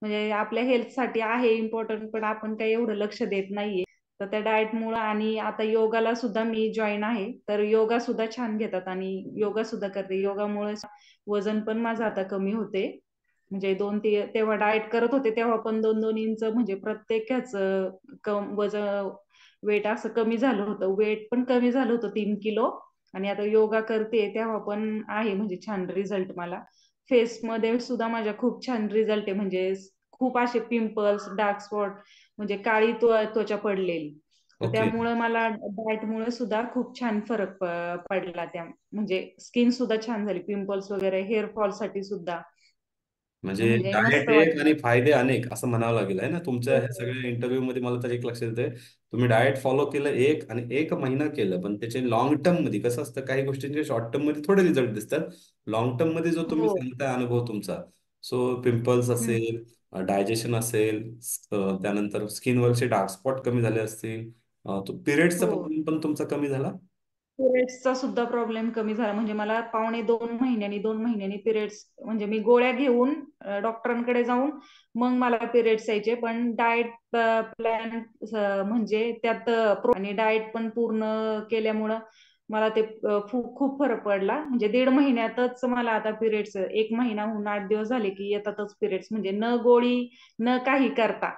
म्हणजे आपल्या हेल्थसाठी आहे इम्पॉर्टंट, पण आपण काही एवढं लक्ष देत नाहीये. तर त्या डाएटमुळं आणि आता योगाला सुद्धा मी जॉईन आहे. तर योगा सुद्धा छान घेतात आणि योगा सुद्धा करते. योगामुळे वजन पण माझं आता कमी होते. म्हणजे तेव्हा डाएट करत होते तेव्हा पण 2-2 इंच म्हणजे प्रत्येकाचं वजन वेट असं कमी झालं होतं. वेट पण कमी झालं होतं 3 किलो. आणि आता योगा करते तेव्हा पण आहे म्हणजे छान रिझल्ट मला. फेस मध्ये सुद्धा माझ्या खूप छान रिझल्ट आहे. म्हणजे खूप असे पिंपल्स, डार्क स्पॉट म्हणजे काळी त्वचा पडलेली. तर ओके. त्यामुळे मला डाएटमुळे सुद्धा खूप छान फरक पडला त्या म्हणजे स्किन सुद्धा छान झाली. पिंपल्स वगैरे हेअर फॉल साठी सुद्धा म्हणजे म्हणजे मस्त डाएट एक वाटतं. आणि फायदे अनेक असं म्हणावं लागेल आहे ना. तुमच्या हो, ह्या हो. सगळ्या इंटरव्ह्यू मध्ये मला तर एक लक्षात येतंय, तुम्ही डाएट फॉलो केलं एक आणि 1 महिना केलं, पण त्याचे लॉंग टर्म मध्ये कसं असतं, काही गोष्टींचे शॉर्ट टर्म मध्ये थोडे रिझल्ट दिसतात. लॉंग टर्म मध्ये जो तुम्ही हो. सांगताय अनुभव तुमचा, सो पिंपल्स हम्म. असेल, डायजेशन असेल, त्यानंतर स्किनवरचे डार्क स्पॉट कमी झाले असतील, तो पिरियड्सचा हो. प्रॉब्लेम पण तुमचा कमी झाला. पिरियड्सचा सुद्धा प्रॉब्लेम कमी झाला. म्हणजे मला पावणे 2 महिन्यांनी पिरियड्स म्हणजे मी गोळ्या घेऊन डॉक्टरांकडे जाऊन मग मला पिरियड्स यायचे. पण डाएट प्लॅन म्हणजे त्यात आणि डाएट पण पूर्ण केल्यामुळं मला ते खूप खूप फरक पडला. म्हणजे 1.5 महिन्यातच मला आता पिरियड्स 1 महिना होऊन 8 दिवस झाले की येतातच पिरियड्स म्हणजे न गोळी न काही करता.